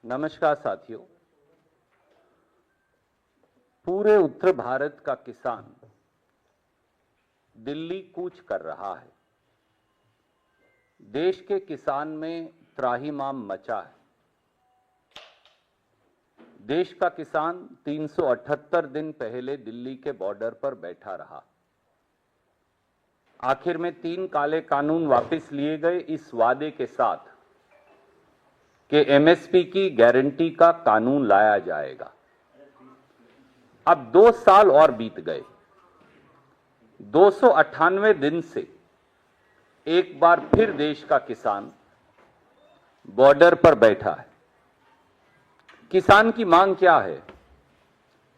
नमस्कार साथियों, पूरे उत्तर भारत का किसान दिल्ली कूच कर रहा है। देश के किसान में त्राहिमाम मचा है। देश का किसान 378 दिन पहले दिल्ली के बॉर्डर पर बैठा रहा। आखिर में 3 काले कानून वापस लिए गए इस वादे के साथ कि एमएसपी की गारंटी का कानून लाया जाएगा। अब 2 साल और बीत गए। 298 दिन से एक बार फिर देश का किसान बॉर्डर पर बैठा है। किसान की मांग क्या है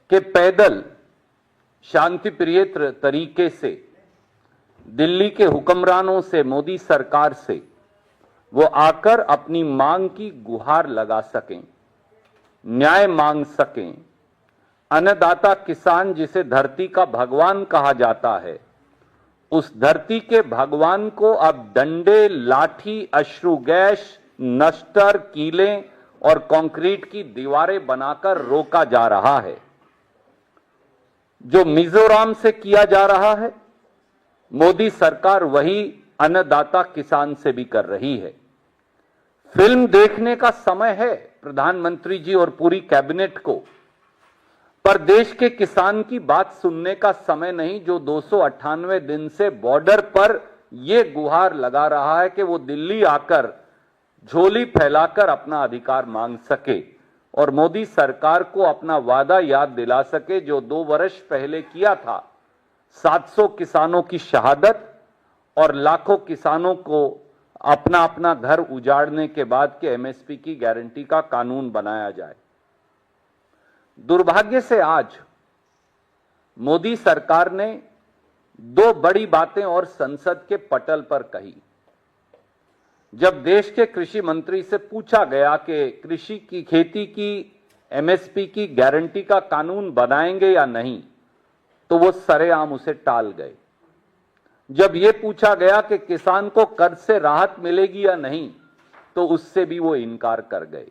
कि पैदल शांतिप्रिय तरीके से दिल्ली के हुक्मरानों से, मोदी सरकार से वो आकर अपनी मांग की गुहार लगा सकें, न्याय मांग सकें। अन्नदाता किसान, जिसे धरती का भगवान कहा जाता है, उस धरती के भगवान को अब डंडे, लाठी, अश्रु गैस, नश्तर, कीलें और कंक्रीट की दीवारें बनाकर रोका जा रहा है। जो मिजोरम से किया जा रहा है, मोदी सरकार वही अन्नदाता किसान से भी कर रही है। फिल्म देखने का समय है प्रधानमंत्री जी और पूरी कैबिनेट को, पर देश के किसान की बात सुनने का समय नहीं, जो 298 दिन से बॉर्डर पर यह गुहार लगा रहा है कि वो दिल्ली आकर झोली फैलाकर अपना अधिकार मांग सके और मोदी सरकार को अपना वादा याद दिला सके जो 2 वर्ष पहले किया था। 700 किसानों की शहादत और लाखों किसानों को अपना अपना घर उजाड़ने के बाद के एमएसपी की गारंटी का कानून बनाया जाए। दुर्भाग्य से आज मोदी सरकार ने 2 बड़ी बातें और संसद के पटल पर कही। जब देश के कृषि मंत्री से पूछा गया कि कृषि की, खेती की एमएसपी की गारंटी का कानून बनाएंगे या नहीं, तो वो सरेआम उसे टाल गए। जब यह पूछा गया कि किसान को कर्ज से राहत मिलेगी या नहीं, तो उससे भी वो इनकार कर गए।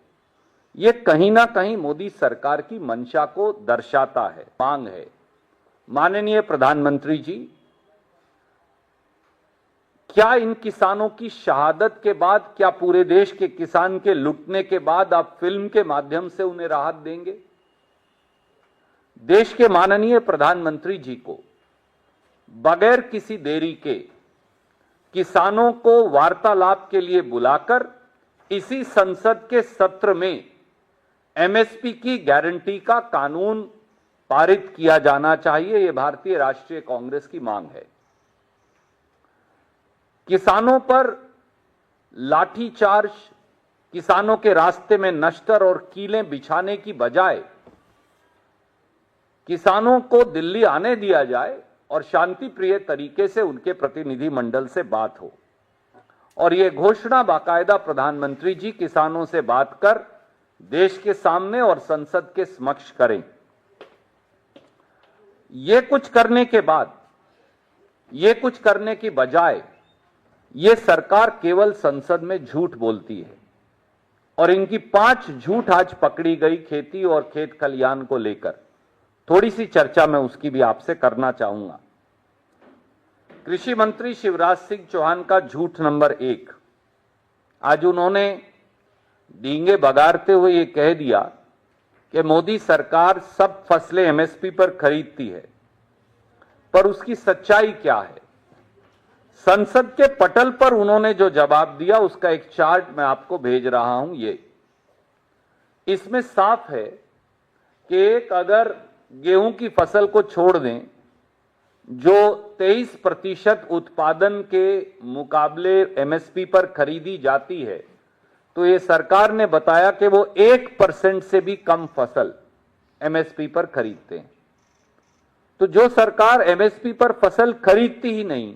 ये कहीं ना कहीं मोदी सरकार की मंशा को दर्शाता है। मांग है, माननीय प्रधानमंत्री जी, क्या इन किसानों की शहादत के बाद, क्या पूरे देश के किसान के लुटने के बाद आप फिल्म के माध्यम से उन्हें राहत देंगे? देश के माननीय प्रधानमंत्री जी को बगैर किसी देरी के किसानों को वार्तालाप के लिए बुलाकर इसी संसद के सत्र में एमएसपी की गारंटी का कानून पारित किया जाना चाहिए। यह भारतीय राष्ट्रीय कांग्रेस की मांग है। किसानों पर लाठीचार्ज, किसानों के रास्ते में नश्तर और कीलें बिछाने की बजाय किसानों को दिल्ली आने दिया जाए और शांति प्रिय तरीके से उनके प्रतिनिधि मंडल से बात हो। और यह घोषणा बाकायदा प्रधानमंत्री जी किसानों से बात कर देश के सामने और संसद के समक्ष करें। ये कुछ करने के बाद, ये कुछ करने की बजाय ये सरकार केवल संसद में झूठ बोलती है और इनकी 5 झूठ आज पकड़ी गई खेती और खेत खलियान को लेकर। थोड़ी सी चर्चा मैं उसकी भी आपसे करना चाहूंगा। कृषि मंत्री शिवराज सिंह चौहान का झूठ नंबर 1। आज उन्होंने डींगे बगाड़ते हुए ये कह दिया कि मोदी सरकार सब फसलें एमएसपी पर खरीदती है, पर उसकी सच्चाई क्या है? संसद के पटल पर उन्होंने जो जवाब दिया उसका एक चार्ट मैं आपको भेज रहा हूं। ये इसमें साफ है कि एक अगर गेहूं की फसल को छोड़ दें जो 23% उत्पादन के मुकाबले एमएसपी पर खरीदी जाती है, तो ये सरकार ने बताया कि वो 1% से भी कम फसल एमएसपी पर खरीदते हैं। तो जो सरकार एमएसपी पर फसल खरीदती ही नहीं,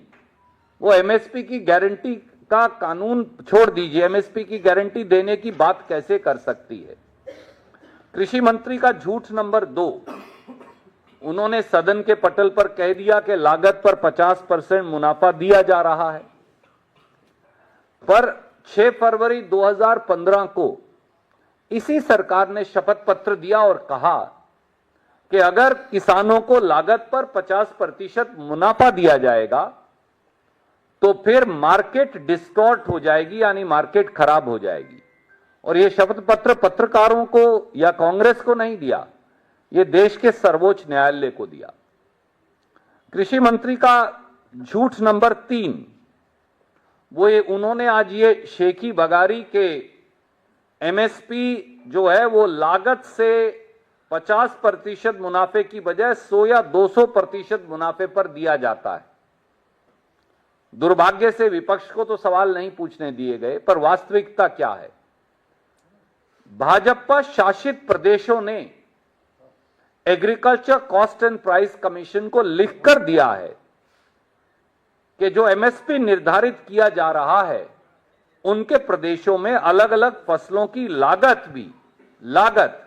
वो एमएसपी की गारंटी का कानून छोड़ दीजिए, एमएसपी की गारंटी देने की बात कैसे कर सकती है? कृषि मंत्री का झूठ नंबर 2, उन्होंने सदन के पटल पर कह दिया कि लागत पर 50% मुनाफा दिया जा रहा है, पर 6 फरवरी 2015 को इसी सरकार ने शपथ पत्र दिया और कहा कि अगर किसानों को लागत पर 50% मुनाफा दिया जाएगा तो फिर मार्केट डिस्टॉर्ट हो जाएगी, यानी मार्केट खराब हो जाएगी। और यह शपथ पत्र पत्रकारों को या कांग्रेस को नहीं दिया, यह देश के सर्वोच्च न्यायालय को दिया। कृषि मंत्री का झूठ नंबर 3, उन्होंने आज ये शेखी बगारी के एमएसपी जो है वो लागत से 50% मुनाफे की बजाय 100 या 200% मुनाफे पर दिया जाता है। दुर्भाग्य से विपक्ष को तो सवाल नहीं पूछने दिए गए, पर वास्तविकता क्या है? भाजपा शासित प्रदेशों ने agriculture cost and price commission को लिखकर दिया है कि जो एमएसपी निर्धारित किया जा रहा है उनके प्रदेशों में अलग अलग फसलों की लागत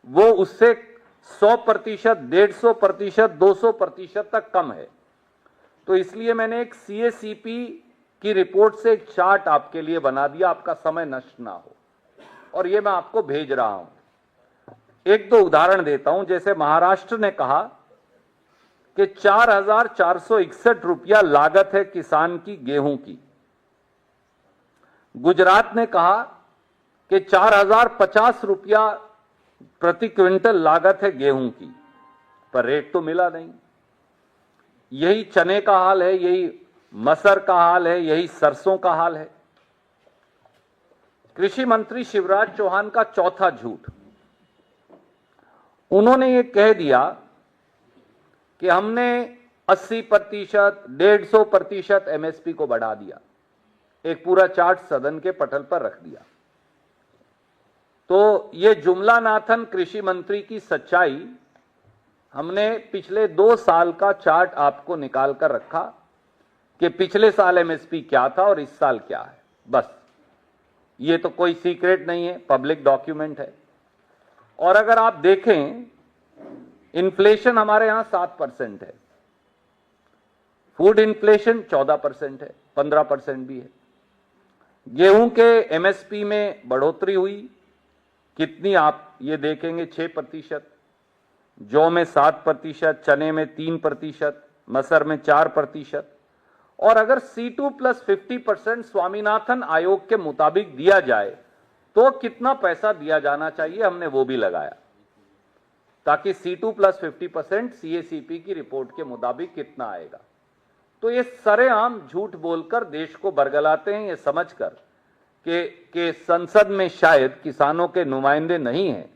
वो उससे 100%, 150%, 200% तक कम है। तो इसलिए मैंने एक सीएसीपी की रिपोर्ट से एक चार्ट आपके लिए बना दिया, आपका समय नष्ट ना हो, और ये मैं आपको भेज रहा हूं। एक दो उदाहरण देता हूं। जैसे महाराष्ट्र ने कहा कि 4,461 रुपया लागत है किसान की गेहूं की। गुजरात ने कहा कि 4,050 रुपया प्रति क्विंटल लागत है गेहूं की, पर रेट तो मिला नहीं। यही चने का हाल है, यही मसर का हाल है, यही सरसों का हाल है। कृषि मंत्री शिवराज चौहान का चौथा झूठ, उन्होंने ये कह दिया कि हमने 80%, 150% एमएसपी को बढ़ा दिया। एक पूरा चार्ट सदन के पटल पर रख दिया। तो ये जुमला नाथन कृषि मंत्री की सच्चाई, हमने पिछले 2 साल का चार्ट आपको निकाल कर रखा कि पिछले साल एमएसपी क्या था और इस साल क्या है। बस, ये तो कोई सीक्रेट नहीं है, पब्लिक डॉक्यूमेंट है। और अगर आप देखें, इन्फ्लेशन हमारे यहां 7% है, फूड इन्फ्लेशन 14% है, 15% भी है। गेहूं के एमएसपी में बढ़ोतरी हुई कितनी, आप ये देखेंगे 6%, जौ में 7%, चने में 3%, मसर में 4%। और अगर C2 + 50% स्वामीनाथन आयोग के मुताबिक दिया जाए तो कितना पैसा दिया जाना चाहिए, हमने वो भी लगाया, ताकि C2 + 50% सीएसीपी की रिपोर्ट के मुताबिक कितना आएगा। तो ये सरेआम झूठ बोलकर देश को बरगलाते हैं, ये समझकर कि संसद में शायद किसानों के नुमाइंदे नहीं हैं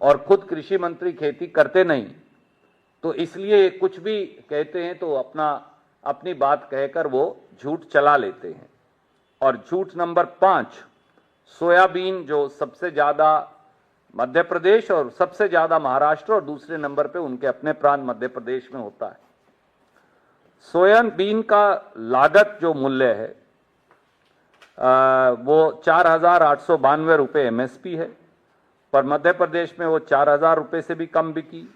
और खुद कृषि मंत्री खेती करते नहीं, तो इसलिए कुछ भी कहते हैं तो अपनी बात कहकर वो झूठ चला लेते हैं। और झूठ नंबर 5, सोयाबीन जो सबसे ज्यादा मध्य प्रदेश और सबसे ज्यादा महाराष्ट्र और दूसरे नंबर पे उनके अपने प्रांत मध्य प्रदेश में होता है। सोयाबीन का लागत जो मूल्य है वो 4,892 रुपये एमएसपी है, पर मध्य प्रदेश में वो 4,000 रुपये से भी कम बिकी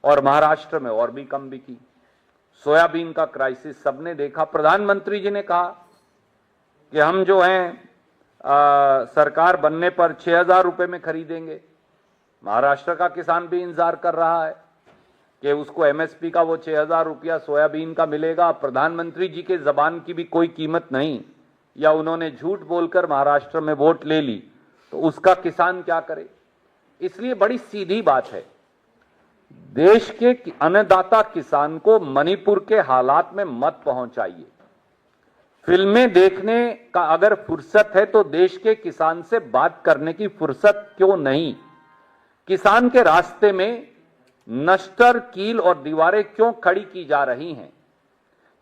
और महाराष्ट्र में और भी कम बिकी। सोयाबीन का क्राइसिस सबने देखा। प्रधानमंत्री जी ने कहा कि हम जो हैं सरकार बनने पर 6,000 रुपये में खरीदेंगे। महाराष्ट्र का किसान भी इंतजार कर रहा है कि उसको एमएसपी का वो 6,000 रुपया सोयाबीन का मिलेगा, प्रधानमंत्री जी के जबान की भी कोई कीमत नहीं, या उन्होंने झूठ बोलकर महाराष्ट्र में वोट ले ली, तो उसका किसान क्या करे। इसलिए बड़ी सीधी बात है, देश के अन्नदाता किसान को मणिपुर के हालात में मत पहुंचाइए। फिल्में देखने का अगर फुर्सत है तो देश के किसान से बात करने की फुर्सत क्यों नहीं। किसान के रास्ते में नश्तर, कील और दीवारें क्यों खड़ी की जा रही हैं।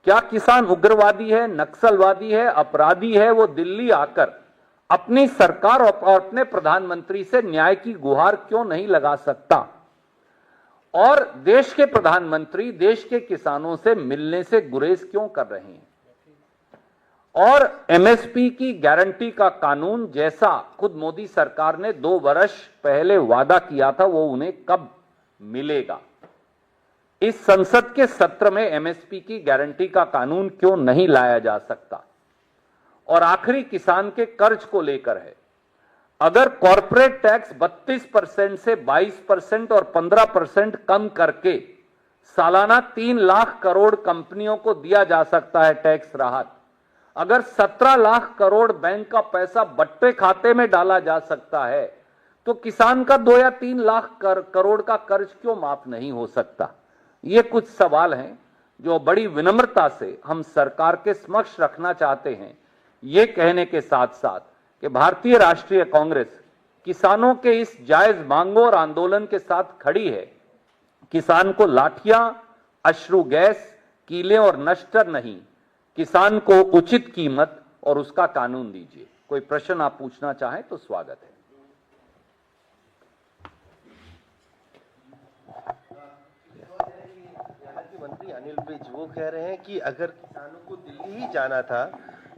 क्या किसान उग्रवादी है, नक्सलवादी है, अपराधी है? वो दिल्ली आकर अपनी सरकार और अपने प्रधानमंत्री से न्याय की गुहार क्यों नहीं लगा सकता? और देश के प्रधानमंत्री देश के किसानों से मिलने से गुरेज क्यों कर रहे हैं? और एमएसपी की गारंटी का कानून जैसा खुद मोदी सरकार ने 2 वर्ष पहले वादा किया था, वो उन्हें कब मिलेगा? इस संसद के सत्र में एमएसपी की गारंटी का कानून क्यों नहीं लाया जा सकता? और आखिरी किसान के कर्ज को लेकर है, अगर कॉर्पोरेट टैक्स 32% से 22% और 15% कम करके सालाना 3 लाख करोड़ कंपनियों को दिया जा सकता है टैक्स राहत, अगर 17 लाख करोड़ बैंक का पैसा बट्टे खाते में डाला जा सकता है, तो किसान का 2 या 3 लाख करोड़ का कर्ज क्यों माफ नहीं हो सकता? ये कुछ सवाल हैं जो बड़ी विनम्रता से हम सरकार के समक्ष रखना चाहते हैं, ये कहने के साथ साथ कि भारतीय राष्ट्रीय कांग्रेस किसानों के इस जायज मांगों और आंदोलन के साथ खड़ी है। किसान को लाठियां, अश्रु गैस, कीले और नश्तर नहीं, किसान को उचित कीमत और उसका कानून दीजिए। कोई प्रश्न आप पूछना चाहें तो स्वागत है। मंत्री अनिल विज वो कह रहे हैं कि अगर किसानों को दिल्ली ही जाना था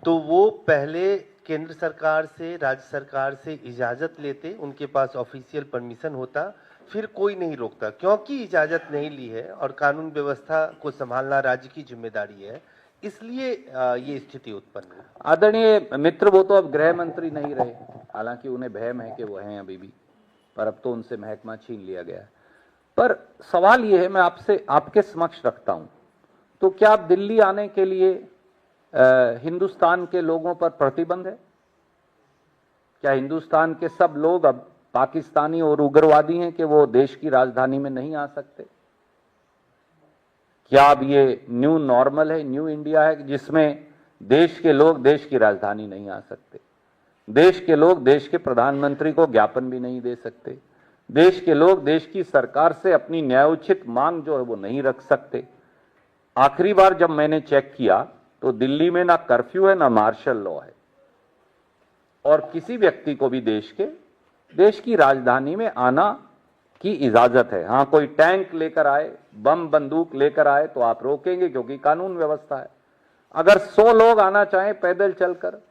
तो वो पहले केंद्र सरकार से, राज्य सरकार से इजाजत लेते, उनके पास ऑफिशियल परमिशन होता, फिर कोई नहीं रोकता। क्योंकि इजाजत नहीं ली है और कानून व्यवस्था को संभालना राज्य की जिम्मेदारी है, इसलिए ये स्थिति उत्पन्न हुई। आदरणीय मित्र, वो तो अब गृह मंत्री नहीं रहे, हालांकि उन्हें भयम है कि वो हैं अभी भी, पर अब तो उनसे महकमा छीन लिया गया है। पर सवाल ये है, मैं आपसे आपके समक्ष रखता हूं, तो क्या आप दिल्ली आने के लिए हिंदुस्तान के लोगों पर प्रतिबंध है? क्या हिंदुस्तान के सब लोग अब पाकिस्तानी और उग्रवादी हैं कि वो देश की राजधानी में नहीं आ सकते? क्या अब ये न्यू नॉर्मल है, न्यू इंडिया है, जिसमें देश के लोग देश की राजधानी नहीं आ सकते, देश के लोग देश के प्रधानमंत्री को ज्ञापन भी नहीं दे सकते, देश के लोग देश की सरकार से अपनी न्यायोचित मांग जो है वो नहीं रख सकते? आखिरी बार जब मैंने चेक किया तो दिल्ली में ना कर्फ्यू है, ना मार्शल लॉ है, और किसी व्यक्ति को भी देश की राजधानी में आना की इजाजत है। हां, कोई टैंक लेकर आए, बम बंदूक लेकर आए तो आप रोकेंगे, क्योंकि कानून व्यवस्था है। अगर 100 लोग आना चाहें पैदल चलकर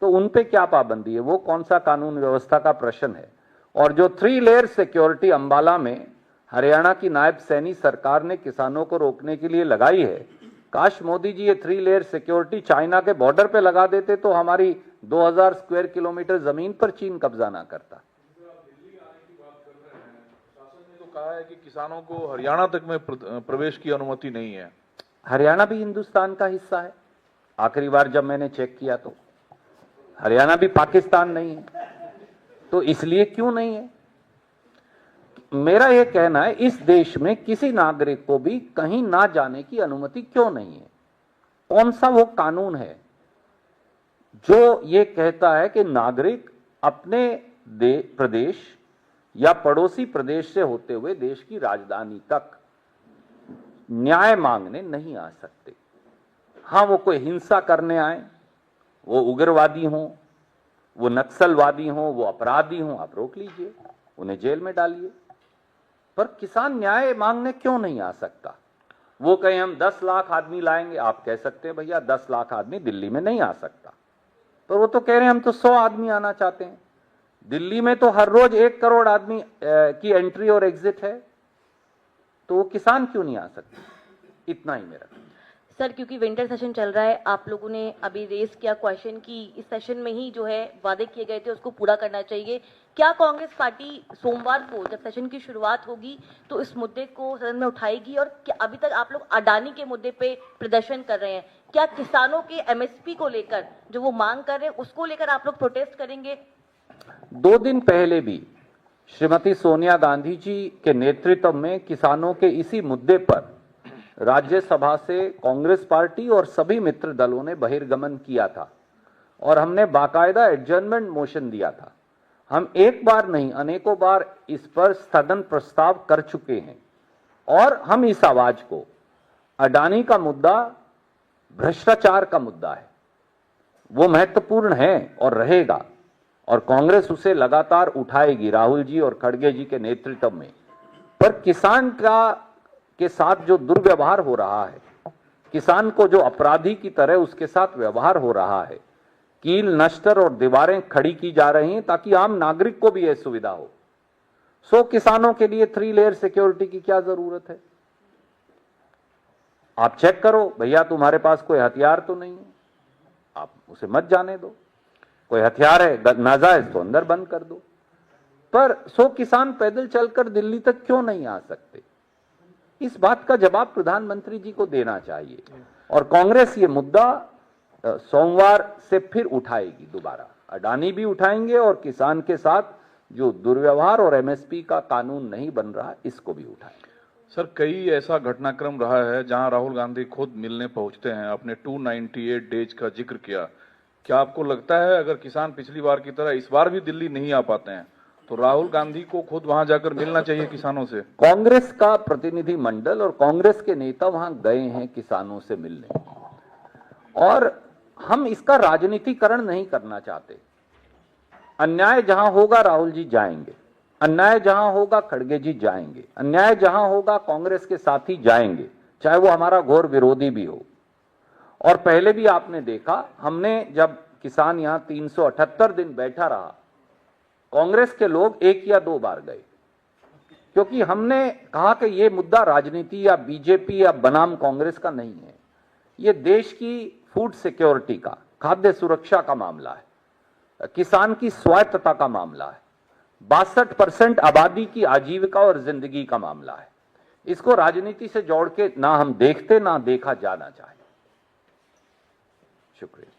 तो उन पे क्या पाबंदी है? वो कौन सा कानून व्यवस्था का प्रश्न है? और जो 3 लेयर सिक्योरिटी अंबाला में हरियाणा की नायब सैनी सरकार ने किसानों को रोकने के लिए लगाई है, काश मोदी जी ये 3 लेयर सिक्योरिटी चाइना के बॉर्डर पे लगा देते तो हमारी 2000 स्क्वायर किलोमीटर जमीन पर चीन कब्जा ना करता। कहा है कि किसानों को हरियाणा तक में प्रवेश की अनुमति नहीं है। हरियाणा भी हिंदुस्तान का हिस्सा है। आखिरी बार जब मैंने चेक किया तो हरियाणा भी पाकिस्तान नहीं है, तो इसलिए क्यों नहीं है? मेरा यह कहना है, इस देश में किसी नागरिक को भी कहीं ना जाने की अनुमति क्यों नहीं है? कौन सा वो कानून है जो ये कहता है कि नागरिक अपने प्रदेश या पड़ोसी प्रदेश से होते हुए देश की राजधानी तक न्याय मांगने नहीं आ सकते? हां, वो कोई हिंसा करने आए, वो उग्रवादी हों, वो नक्सलवादी हों, वो अपराधी हों, आप रोक लीजिए, उन्हें जेल में डालिए। पर किसान न्याय मांगने क्यों नहीं आ सकता? वो कहें हम 10 लाख आदमी लाएंगे, आप कह सकते हैं भैया 10 लाख आदमी दिल्ली में नहीं आ सकता, पर वो तो कह रहे हैं हम तो 100 आदमी आना चाहते हैं। दिल्ली में तो हर रोज 1 करोड़ आदमी की एंट्री और एग्जिट है, तो वो किसान क्यों नहीं आ सकते? इतना ही मेरा। सर, क्योंकि विंटर सेशन चल रहा है, आप लोगों ने अभी रेस किया क्वेश्चन कि इस सेशन में ही जो है वादे किए गए थे उसको पूरा करना चाहिए। क्या कांग्रेस पार्टी सोमवार को जब सेशन की शुरुआत होगी तो इस मुद्दे को सदन में उठाएगी? और क्या अभी तक आप लोग अडानी के मुद्दे पे प्रदर्शन कर रहे हैं, क्या किसानों के एमएसपी को लेकर जो वो मांग कर रहे हैं उसको लेकर आप लोग प्रोटेस्ट करेंगे? 2 दिन पहले भी श्रीमती सोनिया गांधी जी के नेतृत्व में किसानों के इसी मुद्दे पर राज्यसभा से कांग्रेस पार्टी और सभी मित्र दलों ने बहिर्गमन किया था और हमने बाकायदा एडजर्नमेंट मोशन दिया था। हम एक बार नहीं अनेकों बार इस पर स्थगन प्रस्ताव कर चुके हैं और हम इस आवाज को, अडानी का मुद्दा भ्रष्टाचार का मुद्दा है, वो महत्वपूर्ण है और रहेगा और कांग्रेस उसे लगातार उठाएगी राहुल जी और खड़गे जी के नेतृत्व में। पर किसान के साथ जो दुर्व्यवहार हो रहा है, किसान को जो अपराधी की तरह उसके साथ व्यवहार हो रहा है, कील नश्तर और दीवारें खड़ी की जा रही हैं ताकि आम नागरिक को भी यह सुविधा हो। सो किसानों के लिए 3 लेयर सिक्योरिटी की क्या जरूरत है? आप चेक करो भैया, तुम्हारे पास कोई हथियार तो नहीं है, आप उसे मत जाने दो। कोई हथियार है नाजायज तो अंदर बंद कर दो। पर 100 किसान पैदल चलकर दिल्ली तक क्यों नहीं आ सकते? इस बात का जवाब प्रधानमंत्री जी को देना चाहिए और कांग्रेस ये मुद्दा सोमवार से फिर उठाएगी दोबारा। अडानी भी उठाएंगे और किसान के साथ जो दुर्व्यवहार और एमएसपी का कानून नहीं बन रहा इसको भी उठाएंगे। सर, कई ऐसा घटनाक्रम रहा है जहां राहुल गांधी खुद मिलने पहुंचते हैं। आपने 298 डेज का जिक्र किया। क्या आपको लगता है अगर किसान पिछली बार की तरह इस बार भी दिल्ली नहीं आ पाते हैं तो राहुल गांधी को खुद वहां जाकर मिलना चाहिए किसानों से? कांग्रेस का प्रतिनिधि मंडल और कांग्रेस के नेता वहां गए हैं किसानों से मिलने और हम इसका राजनीतिकरण नहीं करना चाहते। अन्याय जहां होगा राहुल जी जाएंगे, अन्याय जहां होगा खड़गे जी जाएंगे, अन्याय जहां होगा कांग्रेस के साथी जाएंगे, चाहे वो हमारा घोर विरोधी भी हो। और पहले भी आपने देखा, हमने जब किसान यहां 378 दिन बैठा रहा, कांग्रेस के लोग 1 या 2 बार गए क्योंकि हमने कहा कि यह मुद्दा राजनीति या बीजेपी या बनाम कांग्रेस का नहीं है, यह देश की फूड सिक्योरिटी का, खाद्य सुरक्षा का मामला है, किसान की स्वायत्तता का मामला है, 62% आबादी की आजीविका और जिंदगी का मामला है। इसको राजनीति से जोड़ के ना हम देखते ना देखा जाना चाहिए। शुक्रिया।